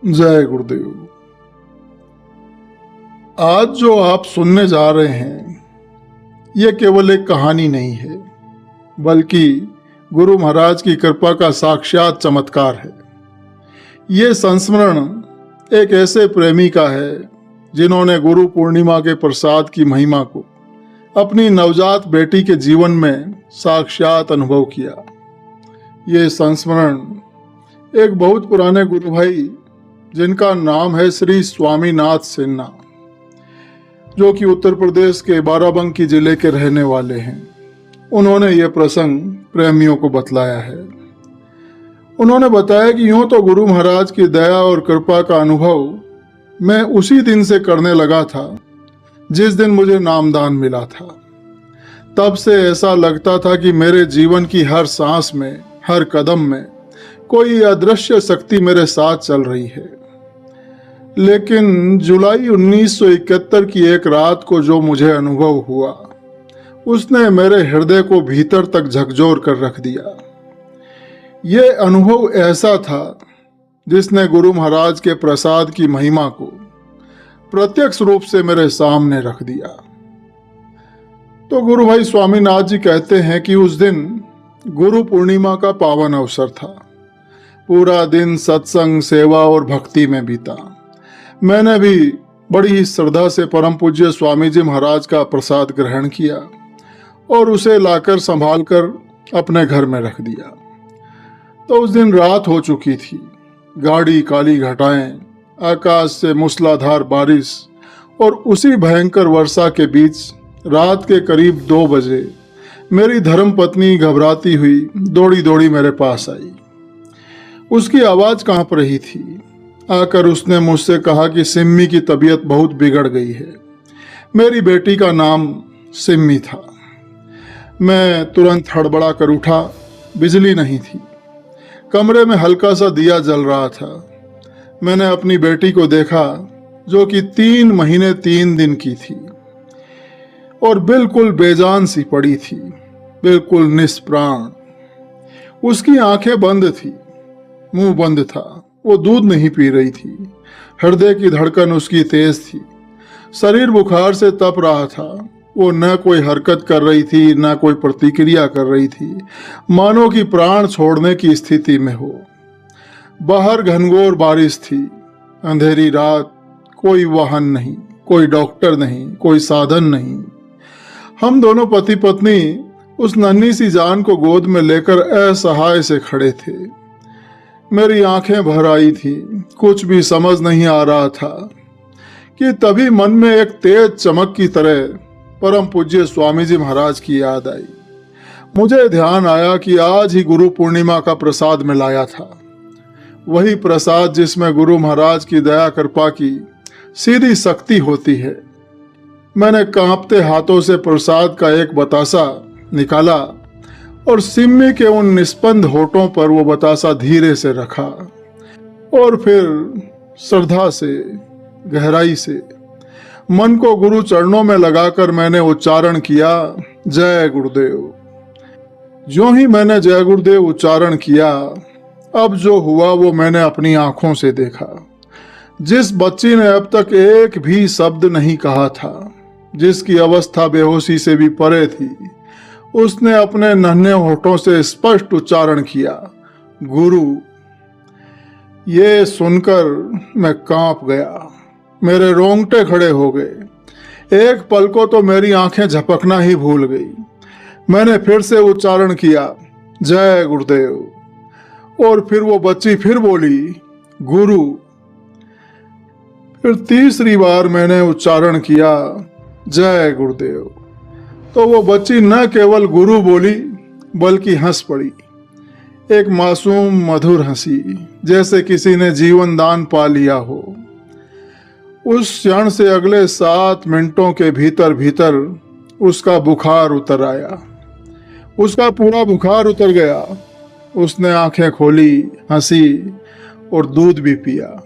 जय गुरुदेव। आज जो आप सुनने जा रहे हैं ये केवल एक कहानी नहीं है, बल्कि गुरु महाराज की कृपा का साक्षात चमत्कार है। ये संस्मरण एक ऐसे प्रेमी का है जिन्होंने गुरु पूर्णिमा के प्रसाद की महिमा को अपनी नवजात बेटी के जीवन में साक्षात अनुभव किया। ये संस्मरण एक बहुत पुराने गुरु भाई जिनका नाम है श्री स्वामीनाथ सिन्हा, जो कि उत्तर प्रदेश के बाराबंकी जिले के रहने वाले हैं, उन्होंने ये प्रसंग प्रेमियों को बतलाया है। उन्होंने बताया कि यूं तो गुरु महाराज की दया और कृपा का अनुभव मैं उसी दिन से करने लगा था जिस दिन मुझे नामदान मिला था। तब से ऐसा लगता था कि मेरे जीवन की हर सांस में, हर कदम में कोई अदृश्य शक्ति मेरे साथ चल रही है। लेकिन जुलाई 1971 की एक रात को जो मुझे अनुभव हुआ, उसने मेरे हृदय को भीतर तक झकझोर कर रख दिया। ये अनुभव ऐसा था जिसने गुरु महाराज के प्रसाद की महिमा को प्रत्यक्ष रूप से मेरे सामने रख दिया। तो गुरु भाई स्वामीनाथ जी कहते हैं कि उस दिन गुरु पूर्णिमा का पावन अवसर था। पूरा दिन सत्संग, सेवा और भक्ति में बीता। मैंने भी बड़ी ही श्रद्धा से परम पूज्य स्वामी जी महाराज का प्रसाद ग्रहण किया और उसे लाकर संभाल कर अपने घर में रख दिया। तो उस दिन रात हो चुकी थी। गाढ़ी काली घटाएं, आकाश से मूसलाधार बारिश और उसी भयंकर वर्षा के बीच रात के करीब 2 बजे मेरी धर्मपत्नी घबराती हुई दौड़ी दौड़ी मेरे पास आई। उसकी आवाज़ कांप रही थी। आकर उसने मुझसे कहा कि सिम्मी की तबीयत बहुत बिगड़ गई है। मेरी बेटी का नाम सिम्मी था। मैं तुरंत हड़बड़ा कर उठा। बिजली नहीं थी। कमरे में हल्का सा दिया जल रहा था। मैंने अपनी बेटी को देखा, जो कि 3 महीने 3 दिन की थी और बिल्कुल बेजान सी पड़ी थी, बिल्कुल निष्प्राण। उसकी आंखें बंद थी, मुंह बंद था। वो दूध नहीं पी रही थी। हृदय की धड़कन उसकी तेज थी। शरीर बुखार से तप रहा था। वो न कोई हरकत कर रही थी, न कोई प्रतिक्रिया कर रही थी, मानो कि प्राण छोड़ने की स्थिति में हो। बाहर घनघोर बारिश थी, अंधेरी रात, कोई वाहन नहीं, कोई डॉक्टर नहीं, कोई साधन नहीं। हम दोनों पति पत्नी उस नन्ही सी जान को गोद में लेकर असहाय से खड़े थे। मेरी आंखें भर आई थी। कुछ भी समझ नहीं आ रहा था कि तभी मन में एक तेज चमक की तरह परम पूज्य स्वामी जी महाराज की याद आई। मुझे ध्यान आया कि आज ही गुरु पूर्णिमा का प्रसाद में लाया था। वही प्रसाद जिसमें गुरु महाराज की दया कृपा की सीधी शक्ति होती है। मैंने कांपते हाथों से प्रसाद का एक बतासा निकाला और सिम्मी के उन निस्पंद होठों पर वो बतासा धीरे से रखा और फिर श्रद्धा से, गहराई से मन को गुरु चरणों में लगाकर मैंने उच्चारण किया, जय गुरुदेव। जो ही मैंने जय गुरुदेव उच्चारण किया, अब जो हुआ वो मैंने अपनी आंखों से देखा। जिस बच्ची ने अब तक एक भी शब्द नहीं कहा था, जिसकी अवस्था बेहोशी से भी परे थी, उसने अपने नन्हे होठों से स्पष्ट उच्चारण किया, गुरु। ये सुनकर मैं कांप गया। मेरे रोंगटे खड़े हो गए। एक पल को तो मेरी आंखें झपकना ही भूल गई। मैंने फिर से उच्चारण किया, जय गुरुदेव। और फिर वो बच्ची फिर बोली, गुरु। फिर तीसरी बार मैंने उच्चारण किया, जय गुरुदेव। तो वो बच्ची न केवल गुरु बोली, बल्कि हंस पड़ी। एक मासूम मधुर हंसी, जैसे किसी ने जीवन दान पा लिया हो। उस क्षण से अगले 7 मिनटों के भीतर भीतर उसका बुखार उतर आया। उसका पूरा बुखार उतर गया। उसने आंखें खोली, हंसी और दूध भी पिया।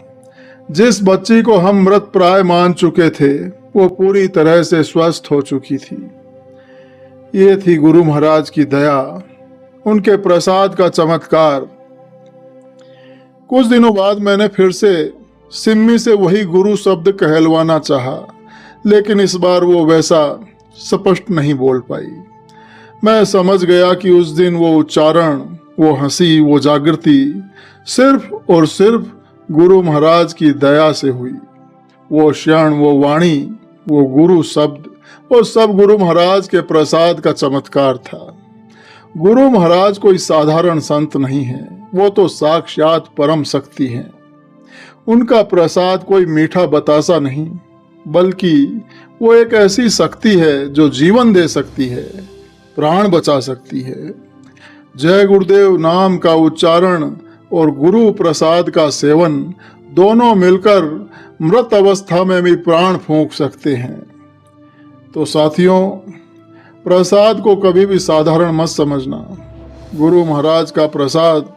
जिस बच्ची को हम मृत प्राय मान चुके थे, वो पूरी तरह से स्वस्थ हो चुकी थी। ये थी गुरु महाराज की दया, उनके प्रसाद का चमत्कार। कुछ दिनों बाद मैंने फिर से सिम्मी से वही गुरु शब्द कहलवाना चाहा, लेकिन इस बार वो वैसा स्पष्ट नहीं बोल पाई। मैं समझ गया कि उस दिन वो उच्चारण, वो हंसी, वो जागृति सिर्फ और सिर्फ गुरु महाराज की दया से हुई। वो क्षण, वो वाणी, वो गुरु शब्द, वो सब गुरु महाराज के प्रसाद का चमत्कार था। गुरु महाराज कोई साधारण संत नहीं है, वो तो साक्षात परम शक्ति हैं। उनका प्रसाद कोई मीठा बतासा नहीं, बल्कि वो एक ऐसी शक्ति है जो जीवन दे सकती है, प्राण बचा सकती है। जय गुरुदेव नाम का उच्चारण और गुरु प्रसाद का सेवन दोनों मिलकर मृत अवस्था में भी प्राण फूंक सकते हैं। तो साथियों, प्रसाद को कभी भी साधारण मत समझना। गुरु महाराज का प्रसाद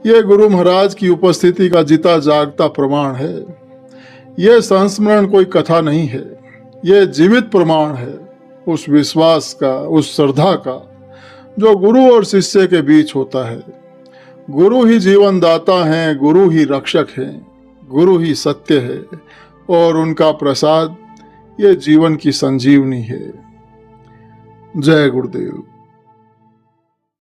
ये गुरु महाराज की उपस्थिति का जीता जागता प्रमाण है। यह संस्मरण कोई कथा नहीं है, यह जीवित प्रमाण है उस विश्वास का, उस श्रद्धा का जो गुरु और शिष्य के बीच होता है। गुरु ही जीवन दाता हैं, गुरु ही रक्षक हैं, गुरु ही सत्य है और उनका प्रसाद ये जीवन की संजीवनी है। जय गुरुदेव।